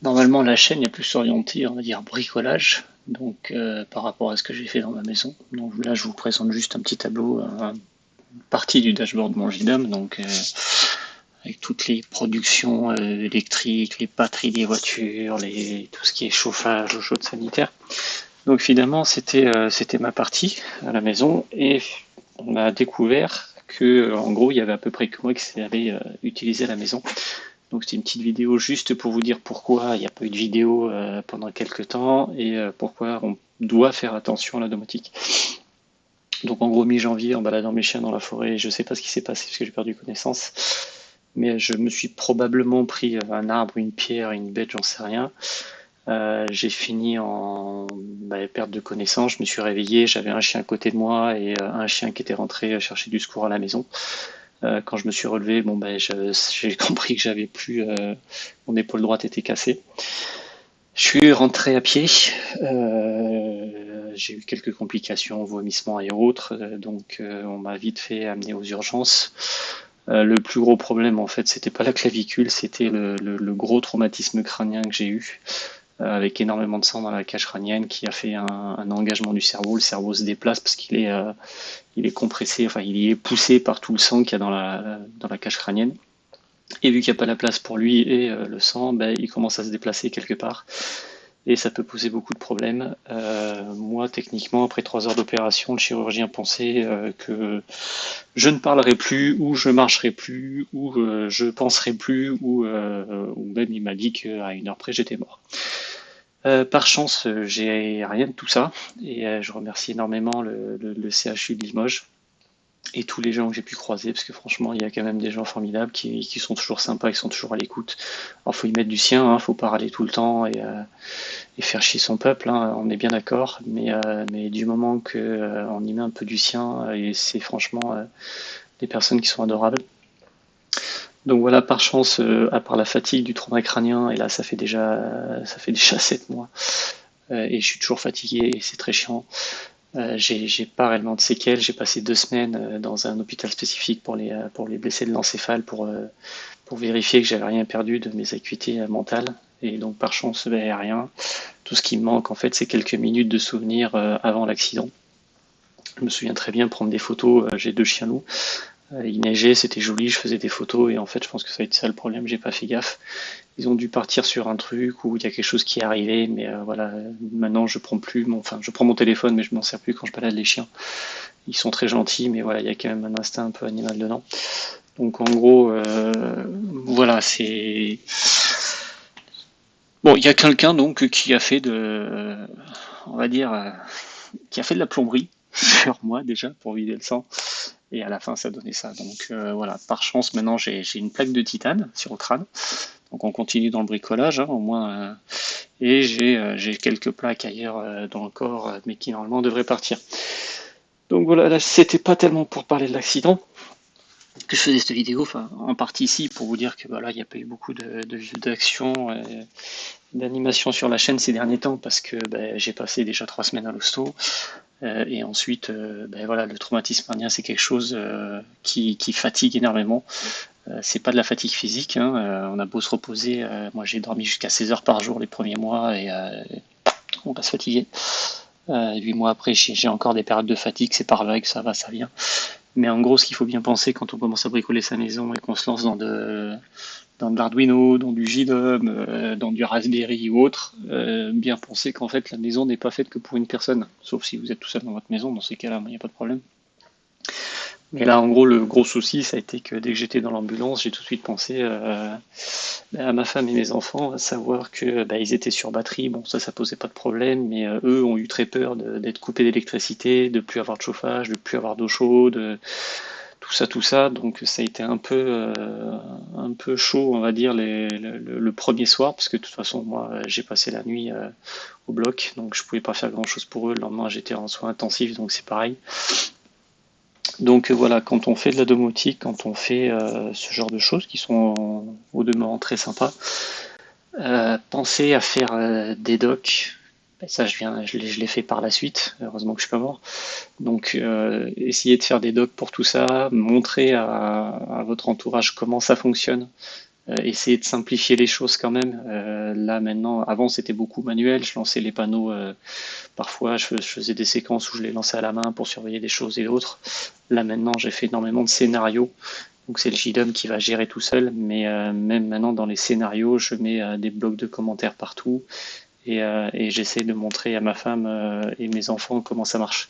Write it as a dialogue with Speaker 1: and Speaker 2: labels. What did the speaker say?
Speaker 1: Normalement, la chaîne est plus orientée, on va dire, bricolage, donc par rapport à ce que j'ai fait dans ma maison. Donc là, je vous présente juste un petit tableau, une partie du dashboard de mon JDOM, donc avec toutes les productions électriques, les batteries des voitures, tout ce qui est chauffage, eau chaude sanitaire. Donc finalement, c'était ma partie à la maison et on a découvert que, en gros, il y avait à peu près que moi qui savais utiliser à la maison. Donc c'était une petite vidéo juste pour vous dire pourquoi il n'y a pas eu de vidéo pendant quelques temps et pourquoi on doit faire attention à la domotique. Donc en gros mi-janvier, en baladant mes chiens dans la forêt, je ne sais pas ce qui s'est passé parce que j'ai perdu connaissance, mais je me suis probablement pris un arbre, une pierre, une bête, j'en sais rien. J'ai fini en perte de connaissance, je me suis réveillé, j'avais un chien à côté de moi et un chien qui était rentré chercher du secours à la maison. Quand je me suis relevé, j'ai compris que j'avais plus, mon épaule droite était cassée. Je suis rentré à pied. J'ai eu quelques complications, vomissements et autres, on m'a vite fait amener aux urgences. Le plus gros problème, en fait, c'était pas la clavicule, c'était le gros traumatisme crânien que j'ai eu, avec énormément de sang dans la cage crânienne, qui a fait un engagement du cerveau. Le cerveau se déplace parce il est compressé, enfin, il est poussé par tout le sang qu'il y a dans la cage crânienne. Et vu qu'il n'y a pas la place pour lui et le sang, il commence à se déplacer quelque part et ça peut poser beaucoup de problèmes. Moi, techniquement, après 3 heures d'opération, le chirurgien pensait que je ne parlerai plus, ou je marcherai plus, ou je penserai plus, ou même il m'a dit qu'à 1 heure près, j'étais mort. Par chance, j'ai rien de tout ça, et je remercie énormément le CHU de Limoges et tous les gens que j'ai pu croiser, parce que franchement, il y a quand même des gens formidables qui sont toujours sympas, qui sont toujours à l'écoute. Alors, faut y mettre du sien, hein, faut pas râler tout le temps et faire chier son peuple, hein, on est bien d'accord, mais du moment que on y met un peu du sien, et c'est franchement des personnes qui sont adorables. Donc voilà, par chance, à part la fatigue du trauma crânien, et là ça fait déjà 7 mois, et je suis toujours fatigué et c'est très chiant. J'ai pas réellement de séquelles. J'ai passé 2 semaines dans un hôpital spécifique pour les blessés de l'encéphale pour vérifier que j'avais rien perdu de mes acuités mentales. Et donc par chance, rien. Tout ce qui me manque en fait, c'est quelques minutes de souvenirs avant l'accident. Je me souviens très bien prendre des photos. J'ai 2 chiens loups. Il neigeait, c'était joli, je faisais des photos et en fait, je pense que ça a été ça le problème. J'ai pas fait gaffe. Ils ont dû partir sur un truc où il y a quelque chose qui est arrivé, mais voilà. Maintenant, je prends plus enfin, je prends mon téléphone, mais je m'en sers plus quand je balade les chiens. Ils sont très gentils, mais voilà, il y a quand même un instinct un peu animal dedans. Donc en gros, voilà, c'est bon. Il y a quelqu'un donc qui a fait on va dire, qui a fait de la plomberie sur moi déjà pour vider le sang. Et à la fin, ça donnait ça. Donc voilà, par chance, maintenant j'ai une plaque de titane sur le crâne. Donc on continue dans le bricolage, hein, au moins. Et j'ai quelques plaques ailleurs dans le corps, mais qui normalement devraient partir. Donc voilà, là, c'était pas tellement pour parler de l'accident que je faisais cette vidéo, enfin en partie ici pour vous dire que voilà, il n'y a pas eu beaucoup de vues d'action, d'animation sur la chaîne ces derniers temps parce que j'ai passé déjà 3 semaines à l'hosto. Et ensuite, voilà, le traumatisme crânien, c'est quelque chose qui fatigue énormément. C'est pas de la fatigue physique, hein, on a beau se reposer, moi j'ai dormi jusqu'à 16 heures par jour les premiers mois et on va se fatiguer. 8 mois après, j'ai encore des périodes de fatigue, c'est par vague, ça va, ça vient. Mais en gros, ce qu'il faut bien penser quand on commence à bricoler sa maison et qu'on se lance dans de l'Arduino, dans du JDOM, dans du Raspberry ou autre, bien penser qu'en fait la maison n'est pas faite que pour une personne. Sauf si vous êtes tout seul dans votre maison, dans ces cas-là, il n'y a pas de problème. Mais là, en gros, le gros souci, ça a été que dès que j'étais dans l'ambulance, j'ai tout de suite pensé à ma femme et mes enfants, à savoir que ils étaient sur batterie. Bon, ça posait pas de problème, mais eux ont eu très peur d'être coupés d'électricité, de plus avoir de chauffage, de plus avoir d'eau chaude, tout ça. Donc ça a été un peu chaud, on va dire, le premier soir, parce que de toute façon, moi, j'ai passé la nuit au bloc, donc je pouvais pas faire grand-chose pour eux. Le lendemain, j'étais en soins intensifs, donc c'est pareil. Donc voilà, quand on fait de la domotique, quand on fait ce genre de choses qui sont au demeurant très sympas, pensez à faire des docs. Ça, je l'ai fait par la suite. Heureusement que je suis pas mort. Donc, essayez de faire des docs pour tout ça, montrer à votre entourage comment ça fonctionne. essayer de simplifier les choses quand même. Là maintenant, avant c'était beaucoup manuel, je lançais les panneaux, parfois je faisais des séquences où je les lançais à la main pour surveiller des choses et autres. Là maintenant j'ai fait énormément de scénarios, donc c'est le JDOM qui va gérer tout seul, mais même maintenant dans les scénarios, je mets des blocs de commentaires partout et j'essaie de montrer à ma femme et mes enfants comment ça marche.